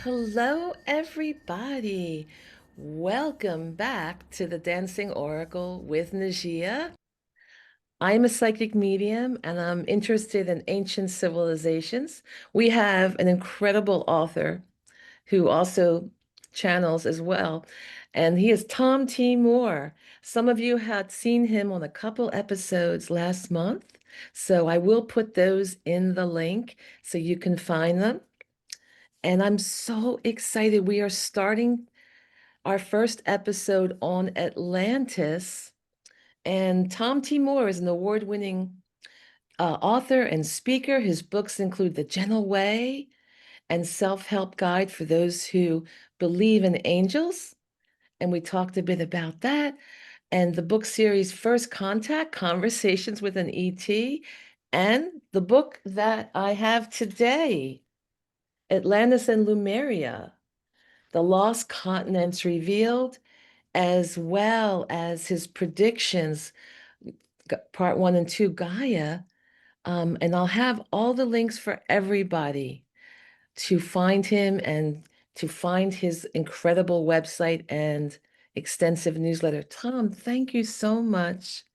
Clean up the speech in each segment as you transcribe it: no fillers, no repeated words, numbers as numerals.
Hello, everybody. Welcome back to the Dancing Oracle with Najia. I'm a psychic medium and I'm interested in ancient civilizations. We have an incredible author who also channels as well, and he is Tom.T.MOORE. Some of you had seen him on a couple episodes last month, so I will put those in the link so you can find them. And I'm so excited. We are starting our first episode on Atlantis. And Tom.T.MOORE is an award-winning author and speaker. His books include The Gentle Way and Self-Help Guide for Those Who Believe in Angels. And we talked a bit about that. And the book series First Contact, Conversations with an ET. And the book that I have today, Atlantis and Lemuria, The Lost Continents Revealed, as well as his predictions, part one and two, Gaia. And I'll have all the links for everybody to find him and to find his incredible website and extensive newsletter. Tom, thank you so much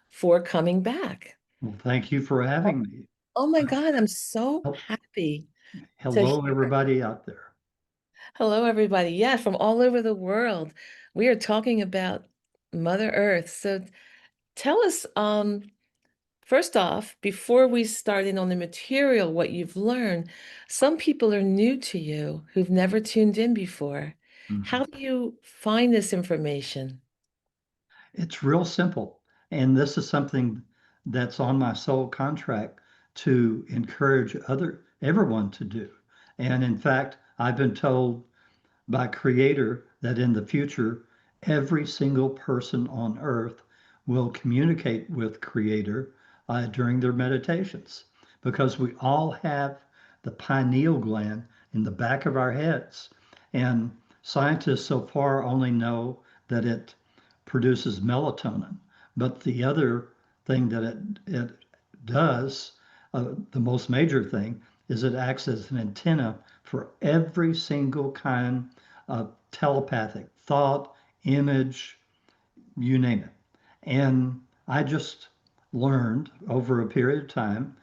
for coming back. Well, thank you for Oh, having me. oh my God, I'm so Hel- happy to Hello, hear. everybody out there. Hello, everybody. Yeah, from all over the world. We are talking about Mother Earth. So tell us, first off, before we start in on the material, what you've learned, some people are new to you who've never tuned in before. Mhm. How do you find this information? It's real simple. And this is something that's on my soul contract to encourage everyone to do. And in fact, I've been told by Creator that in the future, every single person on earth will communicate with Creator during their meditations because we all have the pineal gland in the back of our heads. And scientists so far only know that it produces melatonin. But the other thing that it does, the most major thing, is it acts as an antenna for every single kind of telepathic thought, image, you name it. And I just learned over a period of time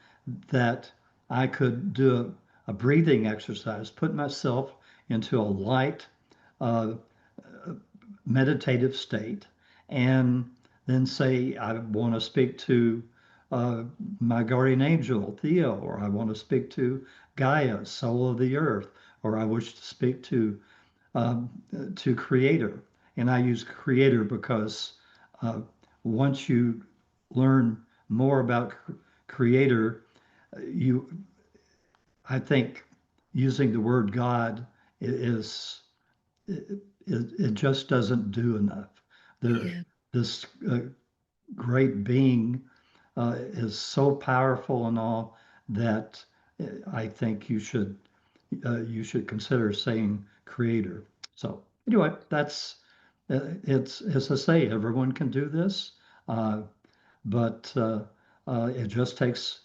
that I could do a breathing exercise, put myself into a light, uh, meditative state, and then say, I want to speak to uh, my guardian angel, THEO, or I want to speak to Gaia, soul of the earth, or I wish to speak um, to Creator. And I use Creator because uh, once you learn more about Creator, you, I think, using the word God is it just doesn't do enough. There, Yeah. this great being is so powerful and all that I think you should consider saying creator. So anyway, that's it's as I say, everyone can do this, uh, but it just takes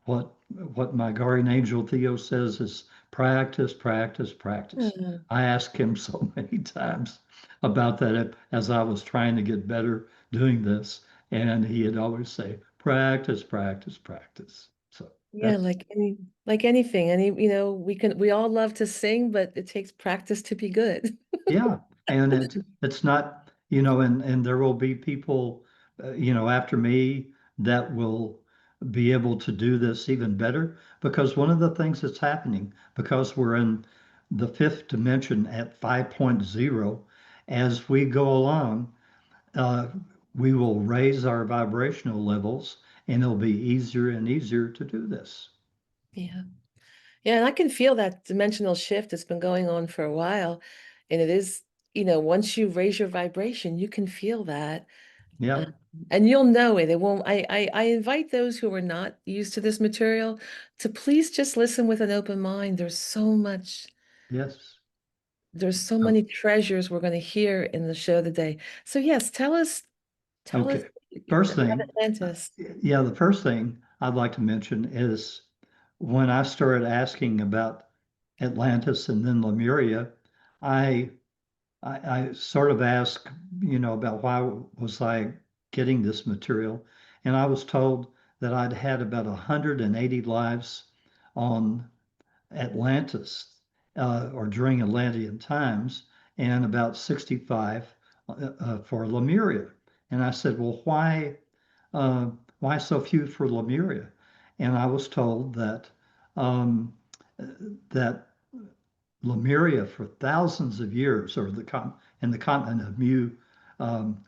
what what my guardian angel Theo says is practice, practice, practice. Mhm. I asked him so many times about that as I was trying to get better doing this, and he had always say practice, practice, practice. So Yeah, that's like anything. We all love to sing, but it takes practice to be good. yeah, and it's not, and there will be people, after me that will be able to do this even better because one of the things that's happening because we're in the fifth dimension at 5.0, as we go along, uh, we will raise our vibrational levels and it'll be easier and easier to do this. Yeah. Yeah, and I can feel that dimensional shift. It's been going on for a while. And it is, once you raise your vibration, you can feel that. Yeah. Uh, and you'll know it. It won't, I invite those who are not used to this material to please just listen with an open mind. Yes. There's so Oh, many treasures we're going to hear in the show today. So yes, tell us okay. First about thing, Atlantis. yeah, the first thing I'd like to mention is when I started asking about Atlantis and then Lemuria, I I sort of asked, about why was I getting this material, and I was told that I'd had about 180 lives on Atlantis or during Atlantean times, and about 65 for Lemuria. And I said, well, uh, why so few for Lemuria? And I was told um, that Lemuria for thousands of years, or in the continent of Mu,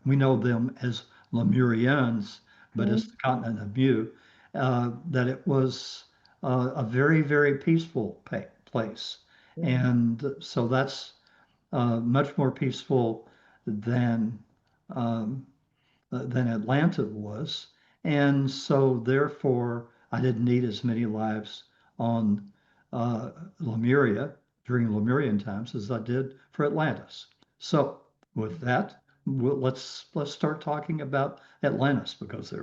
we know them as Lemurians, but it's Mhm. the continent of Mu, that it was a very, very peaceful place. Yeah. And so that's much more peaceful than um, than Atlanta was. And so therefore, I didn't need as many lives on uh, Lemuria during Lemurian times as I did for Atlantis. So with that, let's start talking about Atlantis because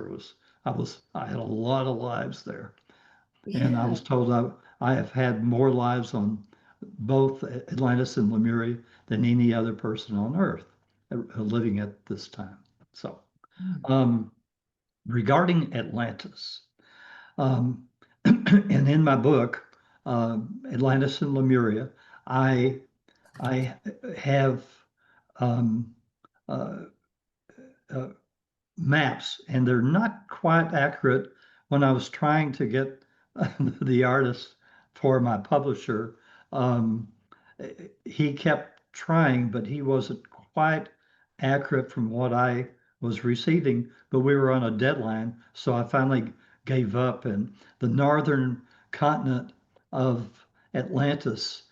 I had a lot of lives there, and I Yeah. was told I have had more lives on both Atlantis and Lemuria than any other person on Earth living at this time. So. Mm. Um, Regarding Atlantis, um, and in my book, Atlantis and Lemuria, I I have um, uh, uh, maps, and they're not quite accurate. When I was trying to get the artist for my publisher, um, he kept trying, but he wasn't quite accurate from what I was receiving. But we were on a deadline, so I finally gave up. And the northern continent of Atlantis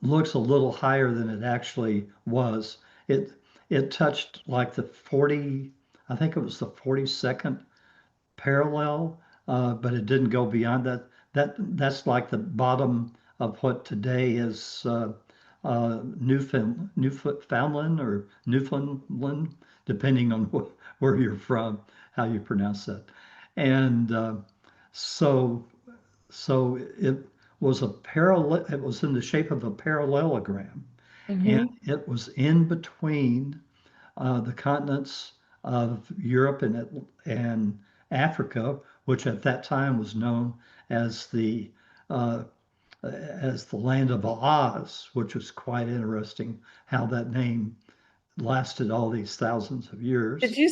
looks a little higher than it actually was. It it touched like the 40, I think it was the 42nd parallel, but it didn't go beyond that. That's like the bottom of what today is Newfoundland or Newfoundland, depending on where you're from, how you pronounce that. And so so it was a parallel. It was in the shape of a parallelogram, and Hmm. it was in between the continents of Europe and Africa, which at that time was known as uh, the land of Oz, which was quite interesting how that name lasted all these thousands of Did years. you,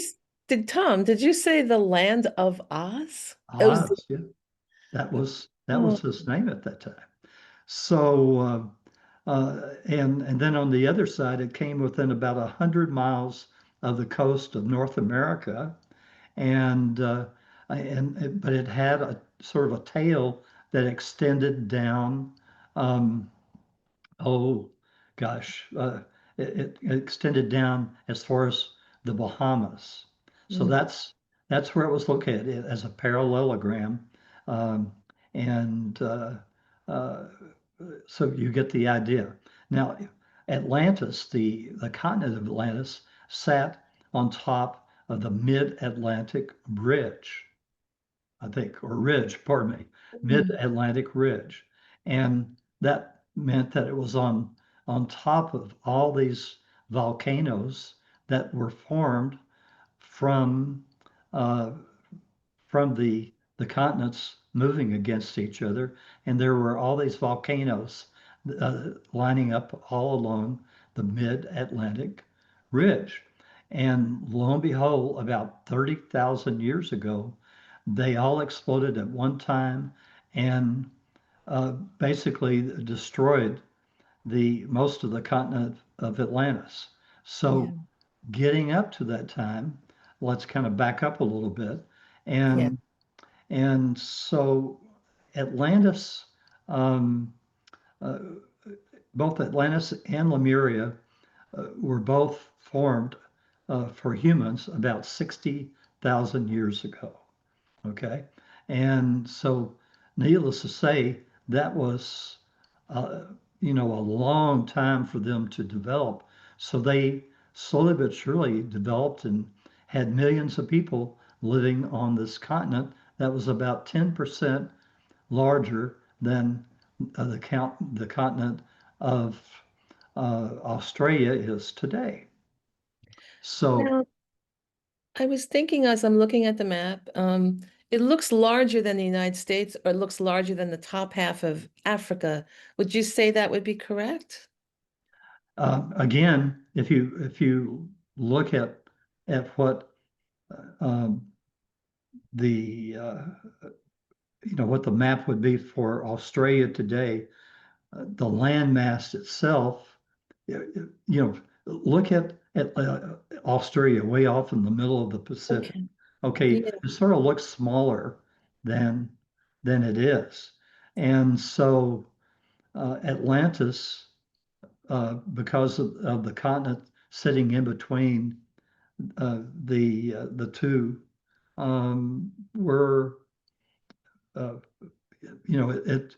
did you say the land of Oz? It was, Oz, yeah, that oh, was his name at that time. So, and then on the other side, it came within about 100 miles of the coast of North America, and but it had a sort of a tail that extended down. Um, oh gosh, it extended down as far as the Bahamas. So mm, that's where it was located as a parallelogram, um, and uh, so you get the idea. Now, Atlantis, the continent of Atlantis, sat on top of the Mid-Atlantic Ridge, I think, or ridge, pardon me, mm, Mid-Atlantic Ridge. And that meant that it was on top of all these volcanoes that were formed from uh, from the continents moving against each other, and there were all these volcanoes lining up all along the mid-Atlantic ridge. And lo and behold, about 30,000 years ago, they all exploded at one time and basically destroyed the most of the continent of Atlantis. yeah, So getting up to that time, let's kind of back up a little bit. yeah, And so Atlantis, um, uh, both Atlantis and Lemuria were both formed for humans about 60,000 years ago. Okay. And so, needless to say, that was, uh, a long time for them to develop. So they slowly but surely developed and had millions of people living on this continent that was about 10% larger than the continent of Australia is today. So Now, I was thinking as I'm looking at the map, it looks larger than the United States, or it looks larger than the top half of Africa. Would you say that would be correct? again, if you look at what um, the what the map would be for Australia today, the landmass itself, look at Australia way off in the middle of the Pacific. Okay. Okay, Yeah. it sort of looks smaller than than it is, and so Atlantis, because of the continent sitting in between the two, were uh, it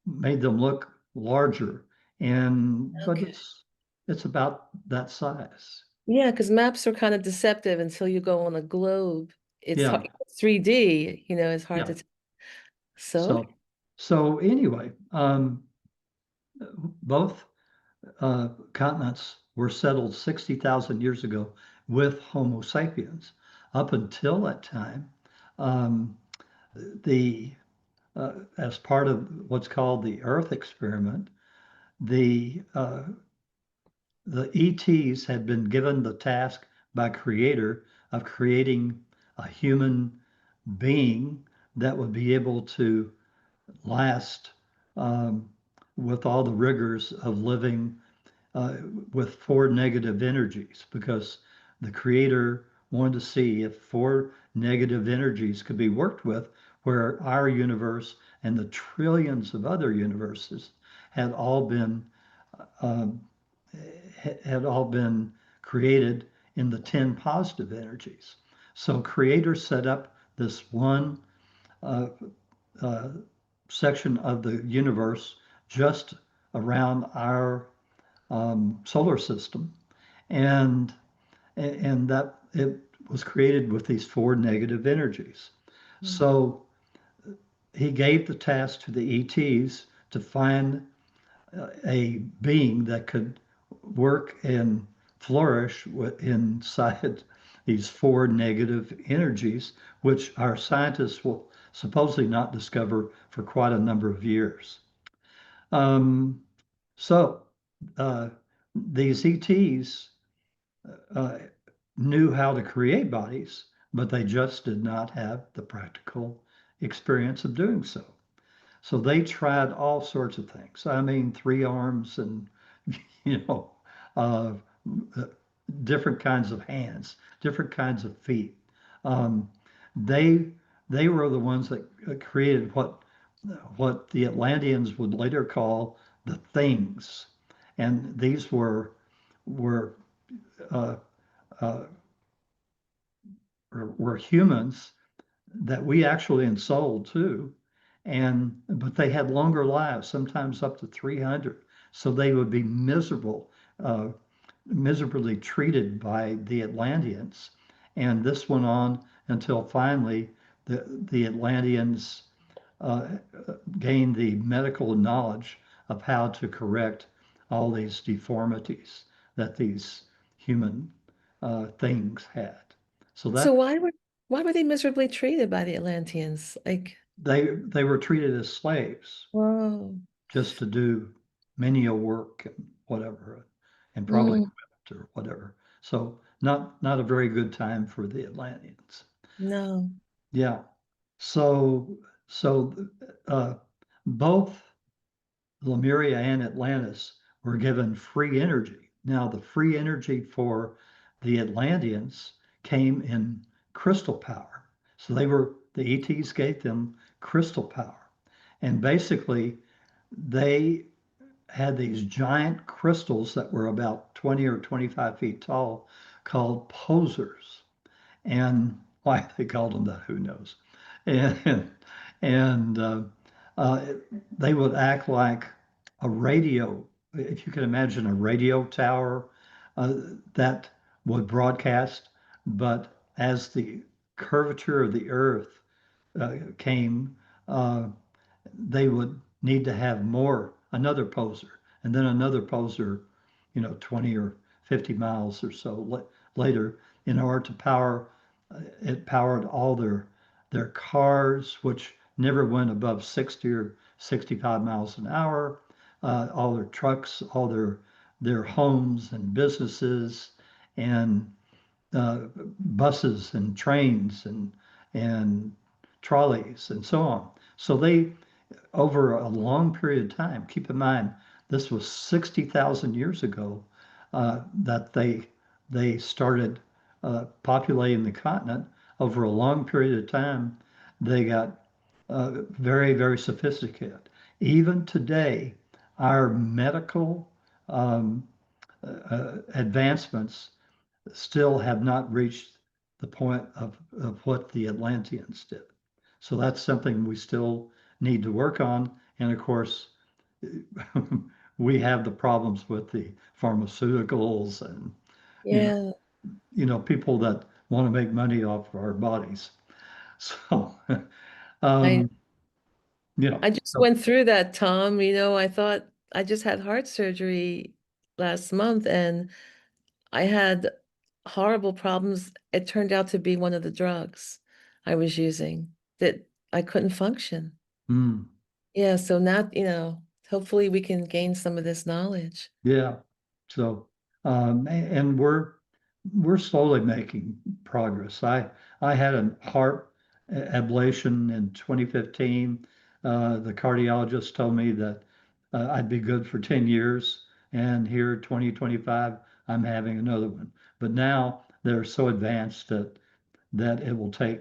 made them look larger, and but Okay. it's about that size. Yeah, because maps are kind of deceptive until you go on a globe. It's Yeah, hard, 3D, it's hard to yeah. tell. So, So so anyway, both continents were settled 60,000 years ago with Homo sapiens. Up until that time, um, the as part of what's called the Earth experiment, the ETs had been given the task by Creator of creating a human being that would be able to last um, with all the rigors of living uh, with four negative energies, because the Creator wanted to see if four negative energies could be worked with, where our universe and the trillions of other universes had all been um, had all been created in the 10 positive energies. So Creator set up this one uh, uh, section of the universe just around our solar system, and and that it was created with these four negative energies. mm, So he gave the task to the ETs to find a being that could work and flourish inside these four negative energies, which our scientists will supposedly not discover for quite a number of years. Um, so uh, these ETs uh, knew how to create bodies, but they just did not have the practical experience of doing so. So they tried all sorts of things. I mean, three arms and, you know, uh, different kinds of hands, different kinds of feet. Um, they they were the ones that created what the Atlanteans would later call the things, and these were uh, uh, were humans that we actually ensouled too, and but they had longer lives, sometimes up to 300. So they would be uh, miserably treated by the Atlanteans, and this went on until finally the Atlanteans uh, gained the medical knowledge of how to correct all these deformities that these human things had. So so that why were they miserably treated by the Atlanteans? Like, they were treated as slaves whoa. just to do menial work and whatever, and probably Mm, whipped or whatever. So not a very good time for the Atlanteans. no. Yeah. So uh, both Lemuria and Atlantis were given free energy. Now the free energy for the Atlanteans came in crystal power. So the ETs gave them crystal power. And basically they had these giant crystals that were about 20 or 25 feet tall called posers. And why they called them that, who knows? And and uh, they would act like a radio, if you can imagine a radio tower uh, that would broadcast, but as the curvature of the earth came, they would need to have another poser, and then another poser, 20 or 50 miles or so later in order to power. It powered all their cars, which never went above 60 or 65 miles an hour, all their trucks, all their homes and businesses, and buses and trains and trolleys and so on. So they, over a long period of time, keep in mind this was 60,000 years ago that they started populating the continent. Over a long period of time, they got very, very sophisticated. Even today, our medical advancements still have not reached the point of what the Atlanteans did. So that's something we still need to work on. And of course, we have the problems with the pharmaceuticals and, you know, Yeah. people that want to make money off our bodies. So, I um, I just so, went through that, Tom. I thought I just had heart surgery last month and I had horrible problems. It turned out to be one of the drugs I was using that I couldn't function. mm, Yeah, so now, hopefully we can gain some of this knowledge. yeah. So, and we're slowly making progress. I had a heart ablation in 2015. The cardiologist told me that I'd be good for 10 years, and here 2025, I'm having another one. But now they're so advanced that it will take,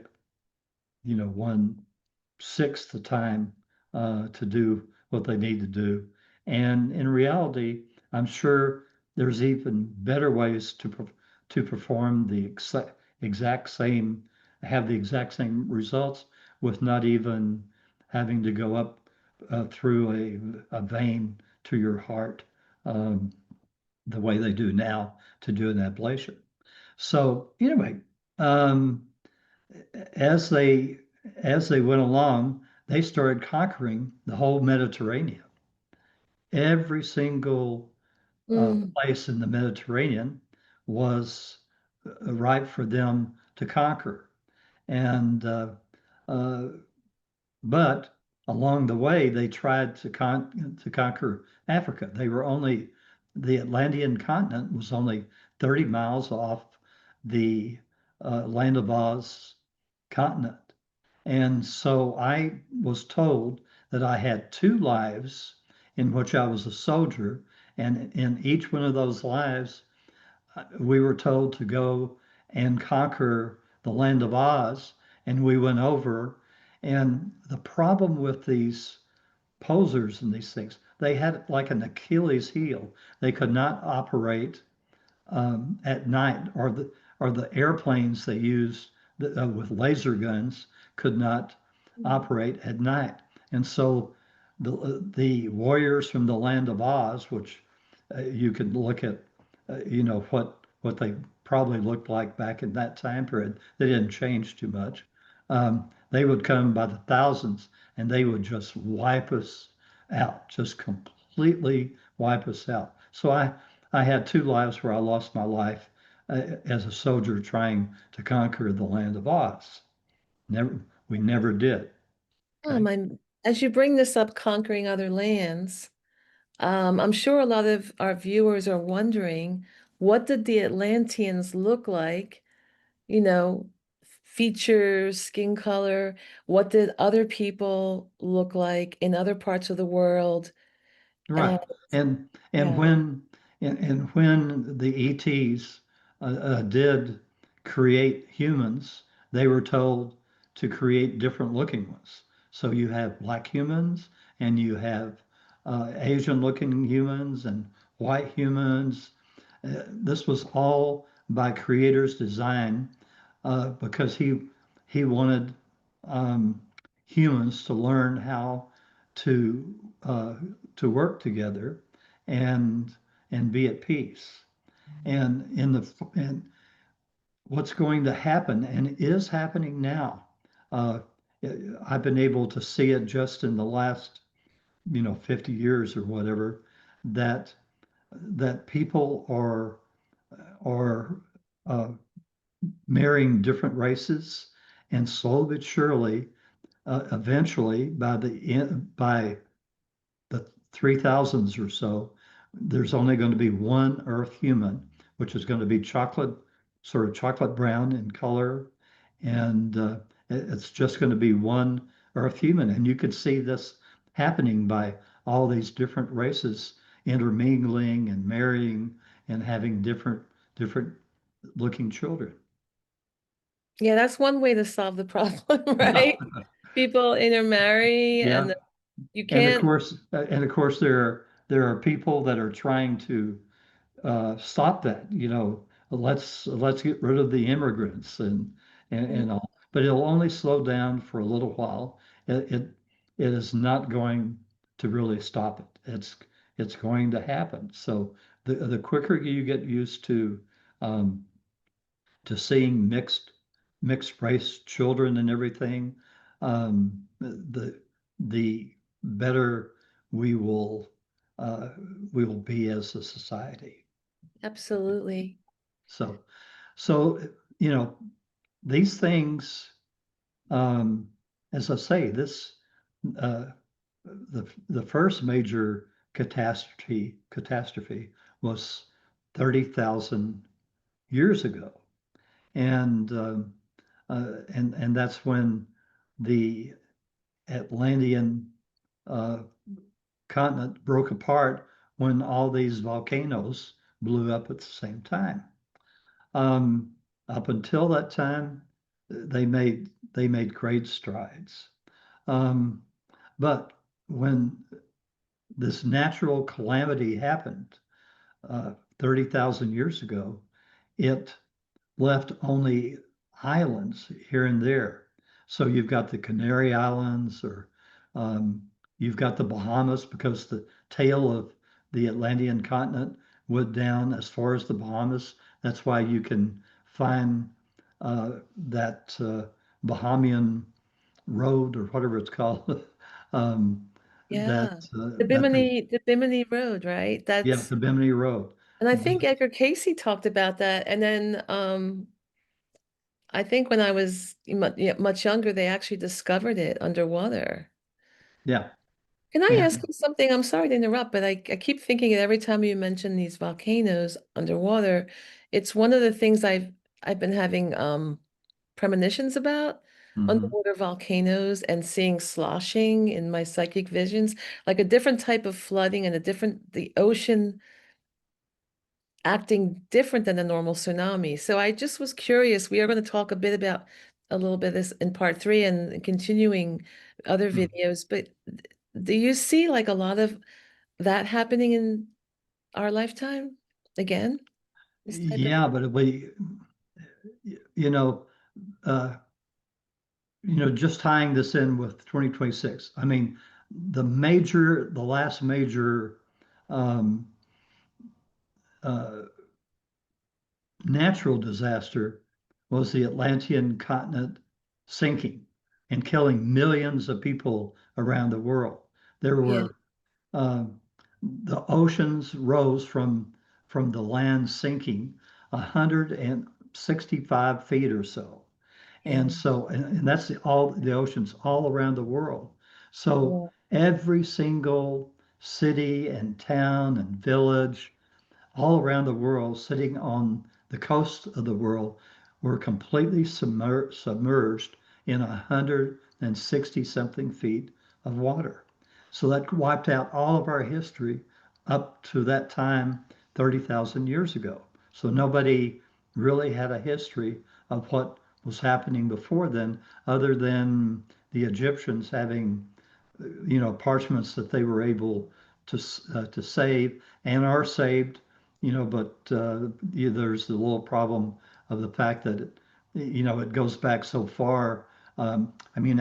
1/6 the time to do what they need to do. And in reality, I'm sure there's even better ways to perform the exact same, have the exact same results with not even having to go up through a vein to your heart um, the way they do now to do an ablation. So anyway, um, as they as they went along, they started conquering the whole Mediterranean. Every single Mm, place in the Mediterranean was ripe for them to conquer. And uh, but along the way, they tried to conquer Africa. The Atlantean continent was only 30 miles off the land of Oz continent. And so I was told that I had two lives in which I was a soldier. And in each one of those lives, we were told to go and conquer the land of Oz. And we went over. And the problem with these posers and these things, they had like an Achilles heel. They could not operate at night, or the airplanes they used with laser guns could not operate at night. And so the warriors from the land of Oz, which you could look at, what they probably looked like back in that time period. They didn't change too much. They would come by the thousands, and they would just wipe us out, just completely wipe us out. So I had two lives where I lost my life as a soldier trying to conquer the land of Oz. We never did. Okay. as you bring this up, conquering other lands, I'm sure a lot of our viewers are wondering, what did the Atlanteans look like? You know, features, skin color. What did other people look like in other parts of the world? And Right. And yeah. when the ETs did create humans, they were told to create different looking ones. So you have black humans, and you have Asian looking humans and white humans. This was all by creator's design because he wanted um, humans to learn how to uh, to work together and and be at peace. And what's going to happen and is happening now. Uh, I've been able to see it just in the last 50 years or whatever, that people are uh, marrying different races, and slowly but surely, eventually, by the 3000s or so, there's only going to be one Earth human, which is going to be chocolate, sort of chocolate brown in color. And it's just going to be one Earth human. And you could see this happening by all these different races intermingling and marrying and having different looking children. Yeah, that's one way to solve the problem, Yeah. right? People intermarry Yeah. and you And of can't, course, there are people that are trying to stop that. Let's get rid of the immigrants and all. But it'll only slow down for a little while. It is not going to really stop it. It's going to happen. So the quicker you get used um, to seeing mixed race children and everything, the better we will uh, we will be as a society. absolutely. So, so you know, these things, um, as I say, uh, the first major catastrophe was 30,000 years ago, and and that's when the Atlantean uh, continent broke apart when all these volcanoes blew up at the same time. Um, Up until that time, they made great strides. Um, but when this natural calamity happened 30,000 years ago, it left only islands here and there. So you've got the Canary Islands, or um, you've got the Bahamas, because the tail of the Atlantean continent went down as far as the Bahamas. That's why you can find that Bahamian road, or whatever it's called. um, that Yeah. that The Bimini Road, right? Yeah, the Bimini Road. And I But think Edgar Casey talked about that. And then I think when I was much younger, they actually discovered it underwater. yeah, Can I ask and you something? I'm sorry to interrupt, but I keep thinking it every time you mention these volcanoes underwater. It's one of the things I've been having premonitions about mhm. underwater volcanoes and seeing sloshing in my psychic visions, like a different type of flooding and the ocean acting different than a normal tsunami. So I just was curious. We are going to talk a little bit of this in part three and continuing other videos, but do you see like a lot of that happening in our lifetime again? This type of, Yeah, but you know, uh, just tying this in with 2026. I mean, the last major um, uh, natural disaster was the Atlantean continent sinking and killing millions of people around the world. There yeah, were the oceans rose from the land sinking 165 feet or so. yeah, And that's all the oceans all around the world. So yeah, every single city and town and village all around the world, sitting on the coast of the world, were completely submerged in 160 something feet of water. So that wiped out all of our history up to that time 30,000 years ago. So nobody really had a history of what was happening before then, other than the Egyptians having, parchments that they were able to save and are saved, but there's the little problem of the fact that it goes back so far. I mean,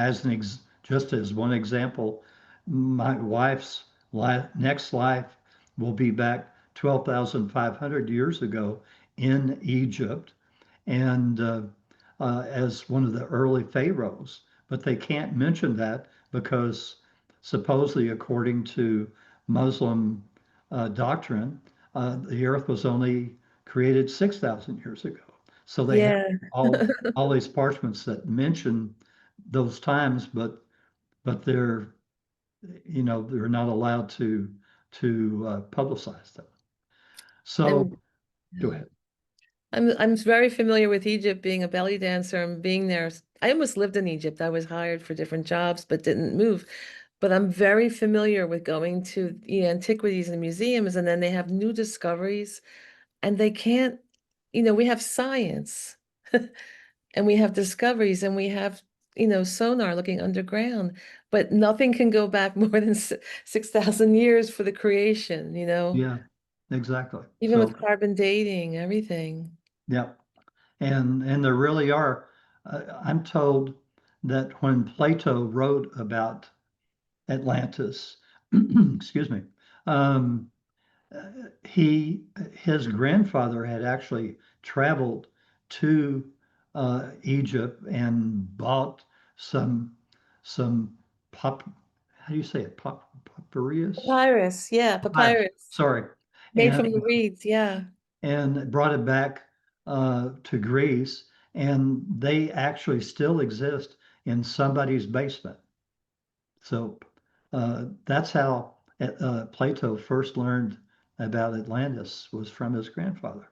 just as one example, my wife's next life will be back 12,500 years ago in Egypt, and as one of the early pharaohs. But they can't mention that because supposedly according to Muslim doctrine, the earth was only created 6,000 years ago. So they have Yeah. all these parchments that mention those times, but they're not allowed to publicize them. So I'm go yeah. ahead. I'm very familiar with Egypt, being a belly dancer and being there. I almost lived in Egypt. I was hired for different jobs but didn't move. But I'm very familiar with going to the antiquities and museums, and then they have new discoveries, and they can't, we have science and we have discoveries and we have, sonar looking underground, but nothing can go back more than 6,000 years for the creation, Yeah, exactly. even with So carbon dating, everything. yeah, and there really are. I'm told that when Plato wrote about Atlantis, excuse me, um, uh, he his grandfather had actually traveled to Egypt and bought some some pop. How do you say it? Papyrus? Papyrus, yeah, Papyrus. papyrus. Sorry, Made and from the reeds, yeah. brought it back to Greece, and they actually still exist in somebody's basement. So that's how Plato first learned about Atlantis was from his grandfather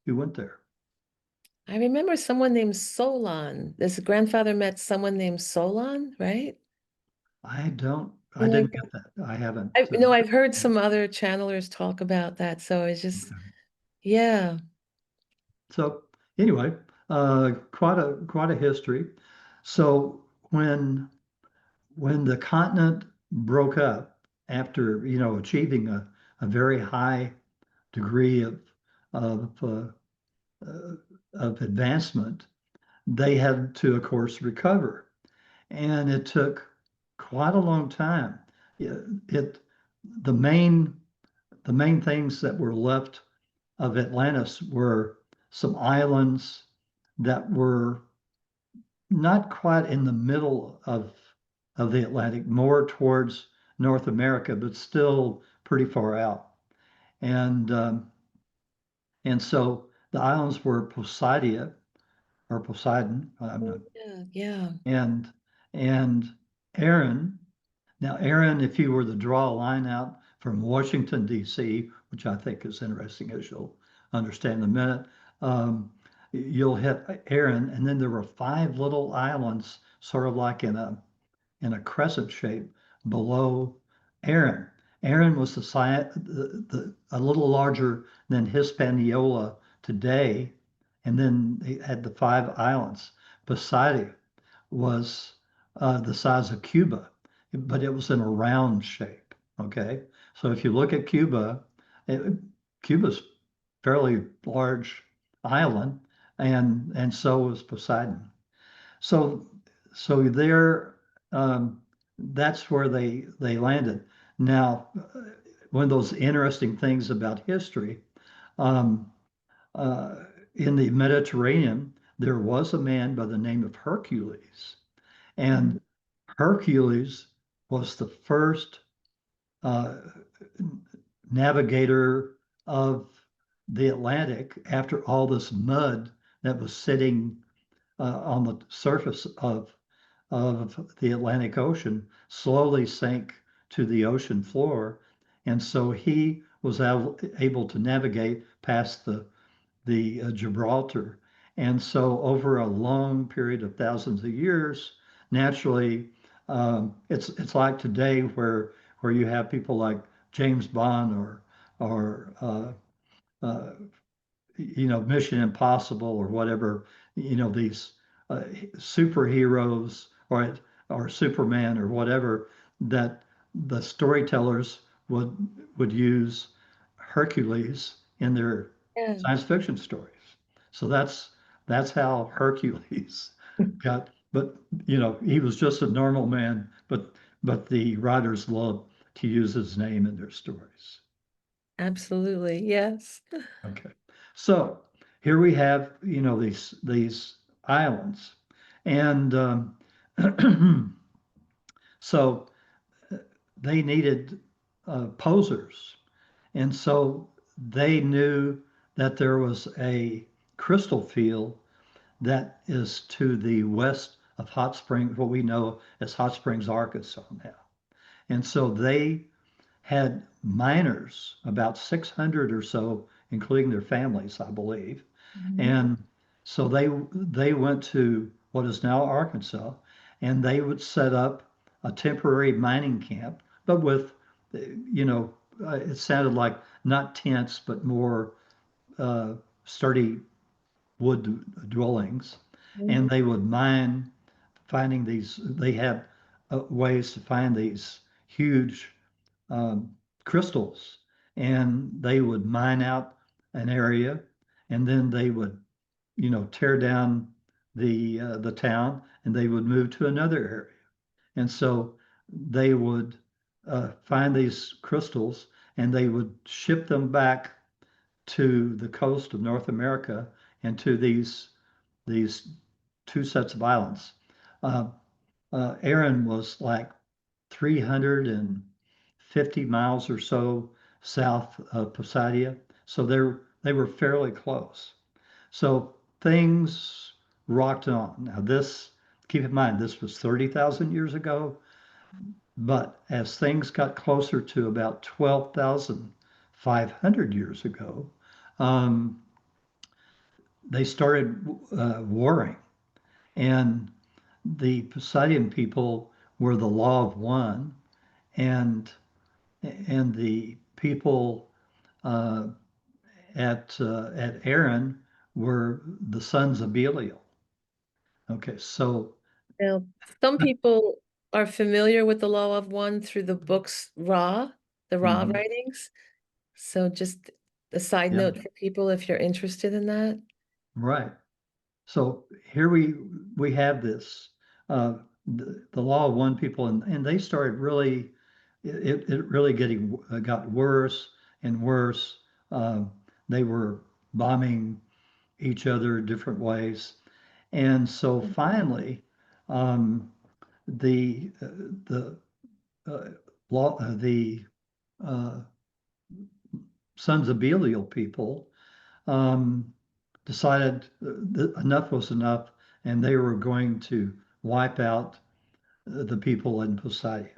who went there. I remember someone named Solon. This grandfather met someone named Solon, right? I Something like didn't that. get that. I haven't. I no, I've heard some other channelers talk about that. So it's just, Okay. yeah. So anyway, quite a history. So when the continent broke up after achieving a very high degree of uh, uh, of advancement, they had to, of course, recover, and it took quite a long time. It the main the main things that were left of Atlantis were some islands that were not quite in the middle of the Atlantic, more towards North America, but still pretty far out. And and so the islands were Poseidia or Poseidon, I'm Oh, not, yeah, yeah. and and Aaron. Now, Aaron, if you were to draw a line out from Washington, D.C., which I think is interesting, as you'll understand in a minute, you'll hit Aaron, and then there were five little islands, sort of like in a crescent shape below Aaron. Aaron was a little larger than Hispaniola today, and then they had the five islands. Poseidon was the size of Cuba, but it was in a round shape. Okay, so if you look at Cuba, it, Cuba's fairly large island, and so was Poseidon. So so there, that's where they landed. Now, one of those interesting things about history, um, uh, in the Mediterranean, there was a man by the name of Hercules, and Mhm. Hercules was the first uh, navigator of the Atlantic after all this mud that was sitting on the surface of the Atlantic Ocean slowly sank to the ocean floor. And so he was able to navigate past the Gibraltar. And so over a long period of thousands of years, naturally, it's like today where you have people like James Bond or uh, Mission Impossible or whatever, these uh, superheroes or Superman or whatever that the storytellers would use Hercules in their Yeah, science fiction stories. So that's how Hercules got. But he was just a normal man, but the writers loved to use his name in their stories. absolutely. Yes. Okay. So here we have, these islands. And so they needed posers. And so they knew that there was a crystal field that is to the west of Hot Springs, what we know as Hot Springs, Arkansas now. And so they had miners, about 600 or so, including their families, I believe. Mhm. And so they went to what is now Arkansas, and they would set up a temporary mining camp, but with, you know, it sounded like not tents, but more uh, sturdy wood dwellings. And Mhm. they would mine, finding these, they had ways to find these huge um, crystals, and they would mine out an area, and then they would, tear down the town, and they would move to another area. And so they would find these crystals, and they would ship them back to the coast of North America and to these two sets of islands. Uh, Aaron was like 350 miles or so south of Poseidia. So they were fairly close. So things rocked on. Now this, keep in mind, this was 30,000 years ago, but as things got closer to about 12,500 years ago, um, they started warring. And the Poseidon people were the law of one, and the people uh, at Aaron were the sons of Belial. Okay, so Now, some people are familiar with the law of one through the books Ra, the Ra mhm, writings. So just a side yeah, note for people if you're interested in that. right. So here we have this the law of one people, and they started really it really got worse and worse. Um, they were bombing each other different ways, and so finally, um, the uh, law the uh, sons of Belial people um, decided that enough was enough, and they were going to wipe out the people in Poseidon.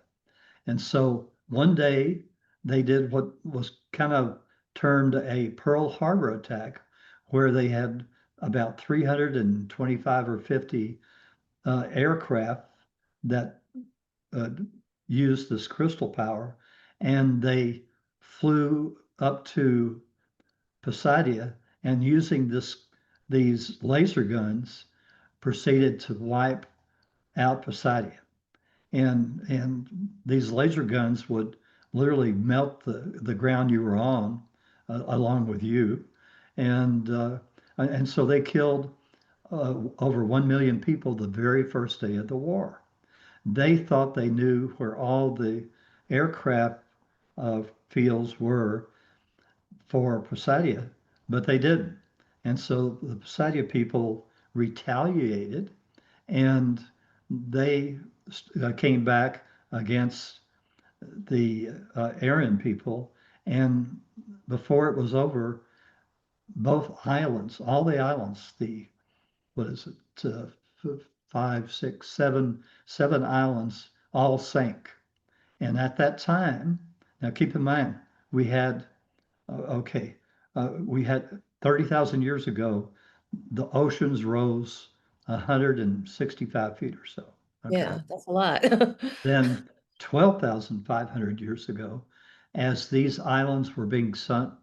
And so one day they did what was kind of termed a Pearl Harbor attack, where they had about 325 or 50 aircraft that uh, used this crystal power, and they flew up to Poseidon, and using these laser guns proceeded to wipe out Poseidon. And these laser guns would literally melt the ground you were on along with you. And so they killed over 1 million people the very first day of the war. They thought they knew where all the aircraft fields were for Poseidon, but they didn't. And so the Poseidon people retaliated, and they came back against the Aryan people. And before it was over, both islands, all the islands, the what is it, five, six, seven islands, all sank. And at that time, now keep in mind, we had okay, we had 30,000 years ago, the oceans rose 165 feet or so. Okay. Yeah, that's a lot. Then 12,500 years ago, as these islands were being sunk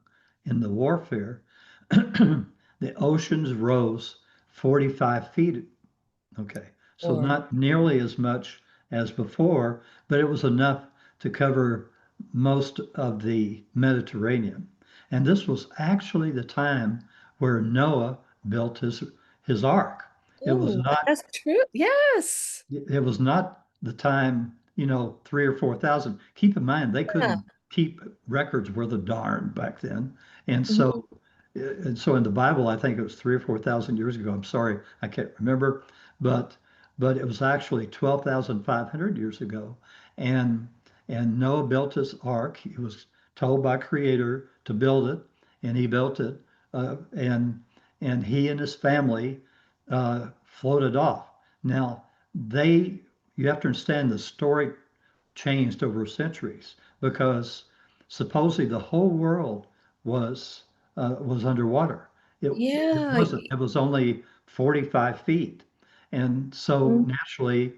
in the warfare, the oceans rose 45 feet. Okay. So Or not nearly as much as before, but it was enough to cover most of the Mediterranean. And this was actually the time where Noah built his ark. It was oh, not that's true. Yes. it was not the time, 3 or 4 thousand. Keep in mind, they Yeah. couldn't keep records worth a darn back then. And Mhm. so, in the Bible, I think it was 3 or 4 thousand years ago. I'm sorry, I can't remember, but it was actually 12,500 years ago. And and Noah built his ark. He was told by Creator to build it, and he built it. Uh, and and he and his family floated off. Now they, you have to understand the story changed over centuries because supposedly the whole world was was underwater. It Yeah. wasn't. It was only 45 feet. And so Mm. naturally,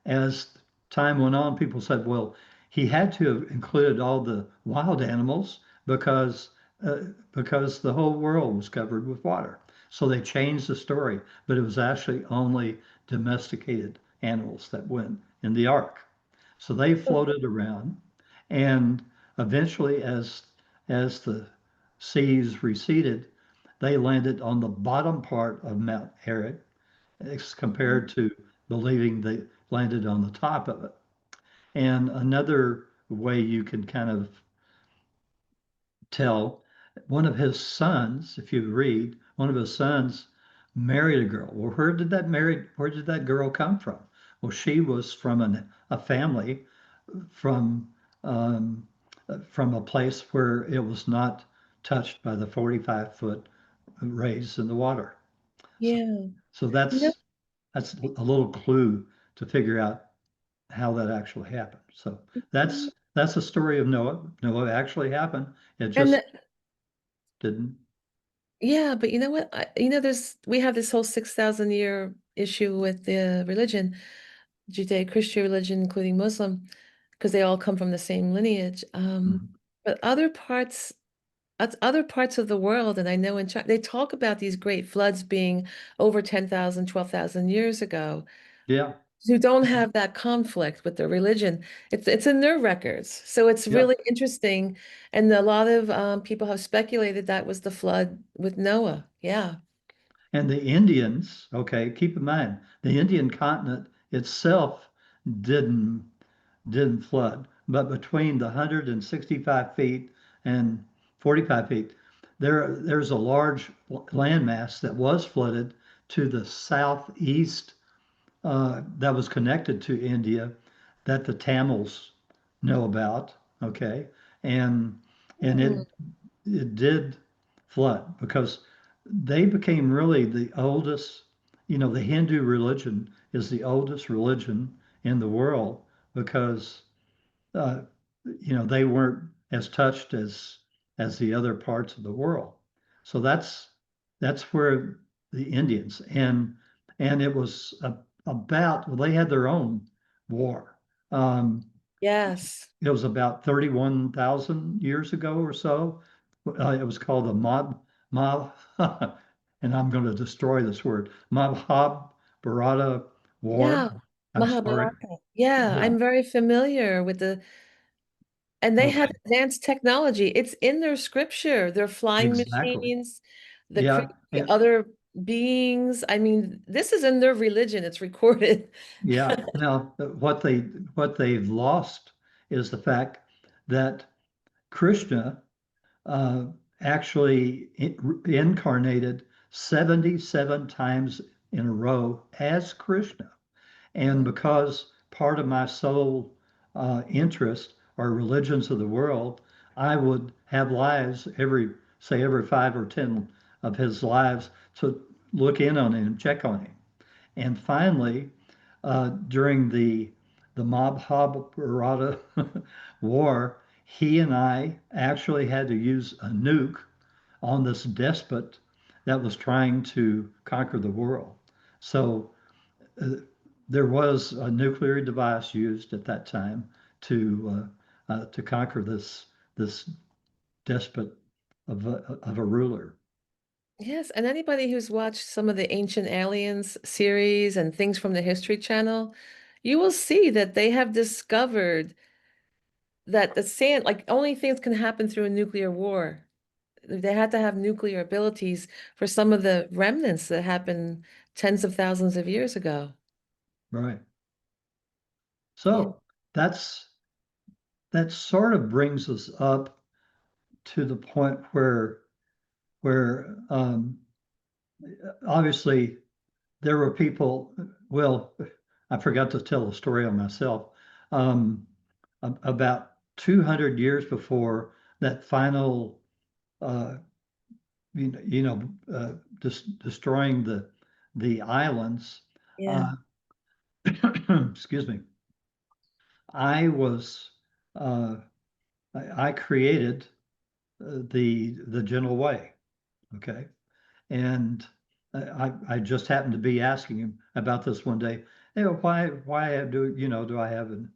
as time went on, people said, well, he had to have included all the wild animals uh, because the whole world was covered with water. So they changed the story, but it was actually only domesticated animals that went in the ark. So they floated around, and eventually, as the seas receded, they landed on the bottom part of Mount Ararat, as compared to believing they landed on the top of it. And another way you can kind of tell, one of his sons, if you read, one of his sons married a girl. Well, where did that girl come from? Well, she was from a family from um, from a place where it was not touched by the 45-foot raise in the water. So, Yeah. so You know, that's a little clue to figure out how that actually happened. So that's the story of Noah. Noah actually happened. It and just didn't. yeah, but you know what? We have this whole 6,000 year issue with the religion, Judeo-Christian religion, including Muslim, because they all come from the same lineage. Mhm. But other parts of the world, and I know in China, they talk about these great floods being over 10,000, 12,000 years ago, Yeah, who don't have that conflict with their religion. It's in their records. So it's yeah. really interesting. And a lot of people have speculated that was the flood with Noah. Yeah. And the Indians, okay, keep in mind, the Indian continent itself didn't didn't flood, but between the 165 feet and 45 feet, there's a large landmass that was flooded to the southeast that was connected to India that the Tamils know about. Okay, and and Mm. it did flood because they became really the oldest. You know, the Hindu religion is the oldest religion in the world because uh, they weren't as touched as the other parts of the world. So that's where the Indians and it was about well, they had their own war. Um, Yes. it was about 31,000 years ago or so. It was called the Mob, and I'm going to destroy this word, Mahabharata Yeah. War. I'm sorry. Mahabharata. Yeah, Yeah. I'm very familiar with and they had Okay. advanced technology. It's in their scripture, their flying Exactly. machines, Yeah. the other beings. I mean, this is in their religion. It's recorded. Yeah. Now, what they've lost is the fact that Krishna uh, actually incarnated 77 times in a row as Krishna. And because part of my sole interest are religions of the world, I would have lives every 5 or 10 of his lives to look in on him, check on him. And finally, during the Mahabharata war, he and I actually had to use a nuke on this despot that was trying to conquer the world. So uh, there was a nuclear device used at that time to conquer this despot of a ruler. Yes, and anybody who's watched some of the Ancient Aliens series and things from the History Channel, you will see that they have discovered that the sand, like only things can happen through a nuclear war. They had to have nuclear abilities for some of the remnants that happened tens of thousands of years ago. Right. Yeah. So that's that sort of brings us up to the point where obviously there were people. Well, I forgot to tell the story on myself. Um, about 200 years before that final, uh, destroying the islands. Yeah. Uh, excuse me. I was uh, I created the gentle way. Okay. And I just happened to be asking him about this one day. Hey, why do I have an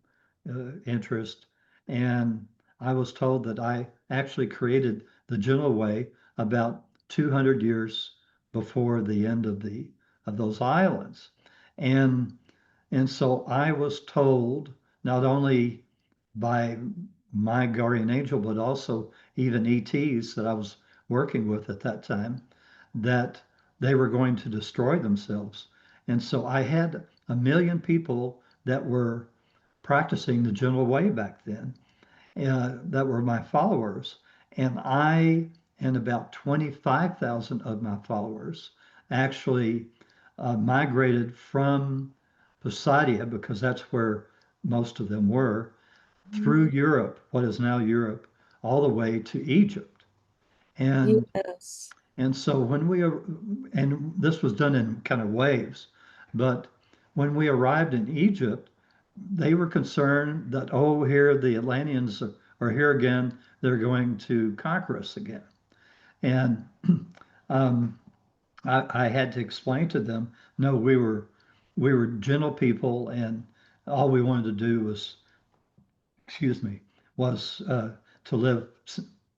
interest? And I was told that I actually created the gentle way about 200 years before the end of those islands. And and so I was told not only by my guardian angel, but also even ETs that I was working with at that time, that they were going to destroy themselves. And so I had 1 million people that were practicing the gentle way back then, that were my followers. And I and about 25,000 of my followers actually migrated from Poseidon, because that's where most of them were, through Europe, what is now Europe, all the way to Egypt. And Yes. and so and this was done in kind of waves, but when we arrived in Egypt, they were concerned that, oh, here the Atlanteans are here again. They're going to conquer us again. And um, I had to explain to them, no, we were gentle people, and all we wanted to do was, excuse me, was to live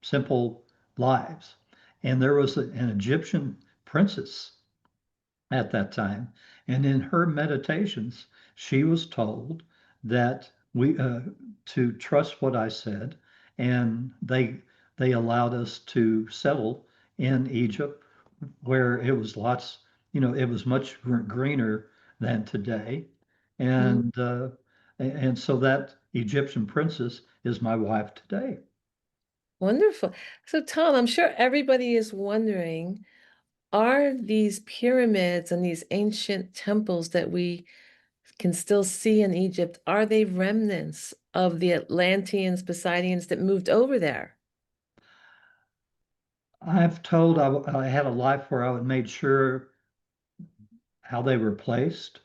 simple lives. And there was an Egyptian princess at that time, and in her meditations, she was told that we to trust what I said, and they allowed us to settle in Egypt, where it was it was much greener than today, Mm, and so that Egyptian princess is my wife today. wonderful. So, Tom, I'm sure everybody is wondering, are these pyramids and these ancient temples that we can still see in Egypt, are they remnants of the Atlanteans, Poseidonians that moved over there? I've told I had a life where I would made sure how they were placed,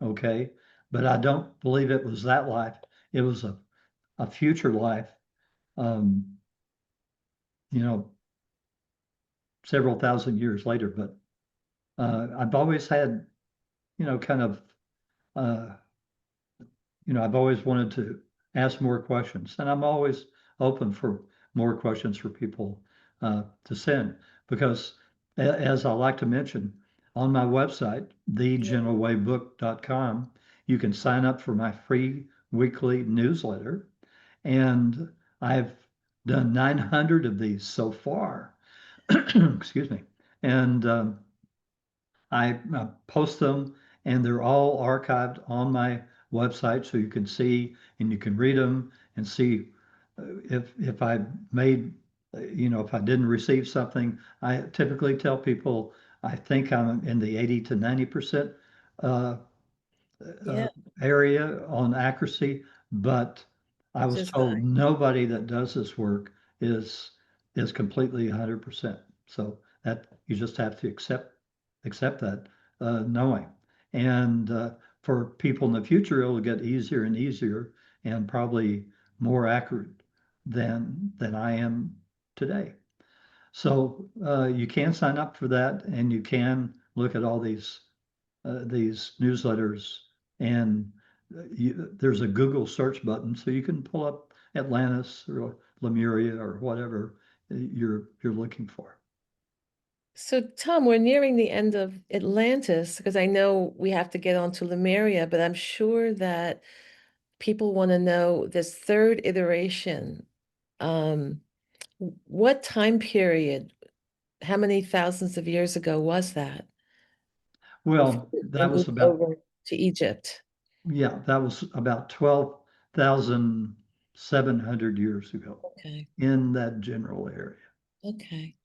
okay, but I don't believe it was that life. It was a future life, um, you know, several thousand years later. But I've always had, kind of, uh, I've always wanted to ask more questions, and I'm always open for more questions for people to send, because as I like to mention, on my website, Yeah. thegeneralwaybook.com, you can sign up for my free weekly newsletter. And I've done 900 of these so far. Excuse me. And I post them, and they're all archived on my website, so you can see and you can read them and see if I made, if I didn't receive something. I typically tell people I think I'm in the 80 to 90% uh, uh, Yeah, area on accuracy, but I which was is told nice. nobody that does this work is is completely 100%. So that you just have to accept that, knowing. And for people in the future, it'll get easier and easier, and probably more accurate than I am today. So you can sign up for that, and you can look at all these newsletters, and there's a Google search button, so you can pull up Atlantis or Lemuria or whatever you're looking for. So, Tom, we're nearing the end of Atlantis because I know we have to get on to Lemuria, but I'm sure that people want to know this third iteration. Um, what time period, how many thousands of years ago was that before Well, they that was moved about, over to Egypt? yeah, that was about 12,700 years ago Okay, in that general area. okay.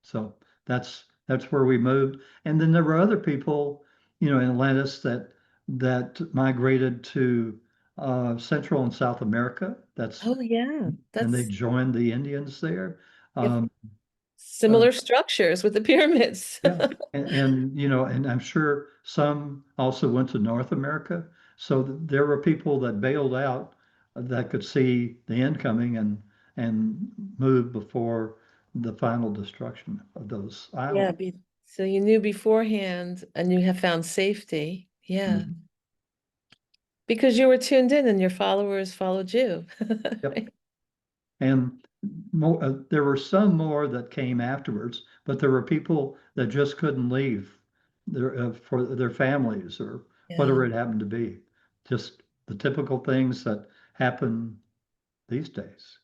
So that's where we moved. And then there were other people, in Atlantis that migrated to Central and South America. That's Oh yeah, and they that's joined the Indians there. if Um, uh, similar structures with the pyramids. yeah, and and I'm sure some also went to North America. So there were people that bailed out that could see the end coming and move before the final destruction of those Yeah, islands. so you knew beforehand and you have found safety. Yeah, Mhm. because you were tuned in and your followers followed you. Yep. And there were some more that came afterwards, but there were people that just couldn't leave for their families or Yeah. whatever it happened to be. Just the typical things that happen these days,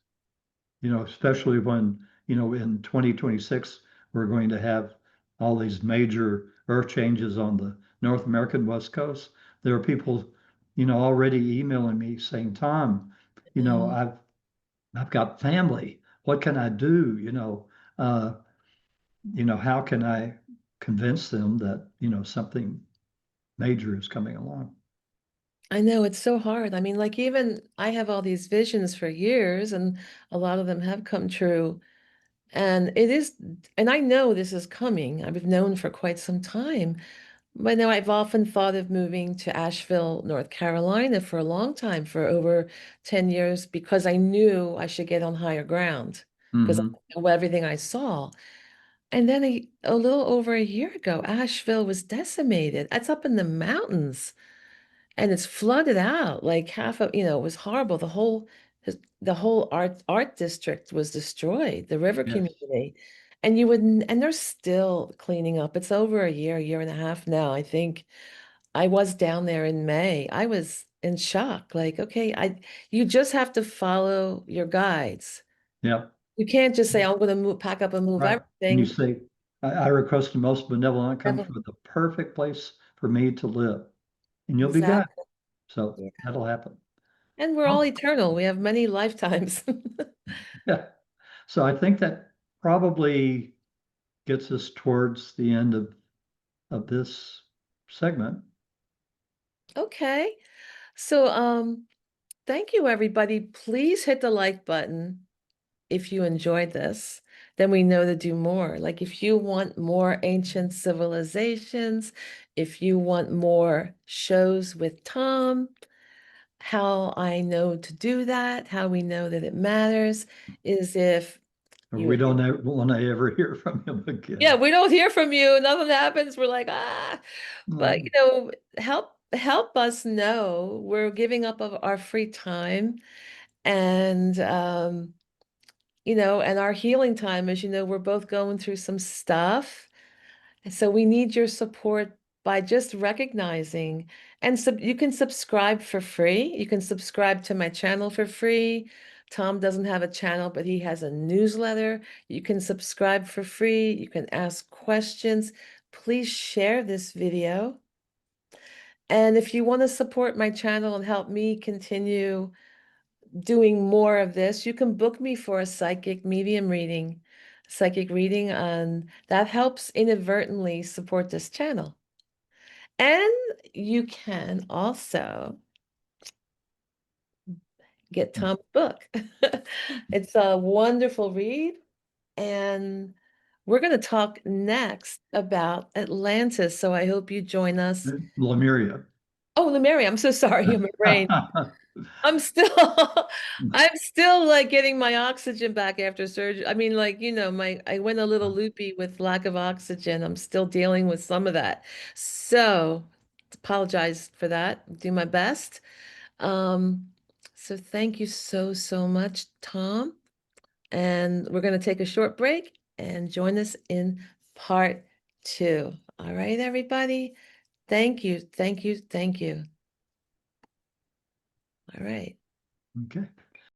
especially when, in 2026, we're going to have all these major earth changes on the North American West Coast. There are people, already emailing me saying, Tom, you know, Um, I've I've got family. What can I do? How can I convince them that, something major is coming along? I know it's so hard. I mean, like even I have all these visions for years and a lot of them have come true. And it is, and I know this is coming. I've known for quite some time. But now I've often thought of moving to Asheville, North Carolina for a long time, for over 10 years, because I knew I should get on higher ground because Hmm. I know everything I saw. And then a little over a year ago, Asheville was decimated. It's up in the mountains and it's flooded out. Like half of, it was horrible. The whole art district was destroyed, the river Yes. community. And they're still cleaning up. It's over a year and a half now, I think. I was down there in May. I was in shock. Like, okay, you just have to follow your guides. Yeah. You can't just say, I'm going to move, pack up and move Right. And you everything. say, I request the most benevolent come Never- for the perfect place for me to live. And you'll be good. Exactly. So Yeah. that'll happen. And we're all Oh, eternal. We have many lifetimes. yeah. So I think that probably gets us towards the end of this segment. Okay. So, thank you, everybody. Please hit the like button if you enjoyed this. Then we know to do more. Like if you want more ancient civilizations, if you want more shows with Tom, how I know to do that, how we know that it matters is if you We hit. don't want to ever hear from him Yeah, again. we don't hear from you, nothing happens. We're like, ah, but No. help us know we're giving up of our free time and and our healing time, as you know, we're both going through some stuff. And so we need your support by just recognizing and you can subscribe for free. You can subscribe to my channel for free. Tom doesn't have a channel, but he has a newsletter. You can subscribe for free. You can ask questions. Please share this video. And if you want to support my channel and help me continue doing more of this, you can book me for a psychic reading, and that helps inadvertently support this channel. And you can also get Tom's book. It's a wonderful read, and we're going to talk next about Atlantis. So I hope you join us. Lemuria. Oh, Lemuria, I'm so sorry, my brain. I'm still I'm still like getting my oxygen back after surgery. I mean, like, I went a little loopy with lack of oxygen. I'm still dealing with some of that. So apologize for that. Do my best. Um, so thank you so, so much, Tom. And we're going to take a short break and join us in part two. All right, everybody. Thank you, thank you, thank you. All right. Okay.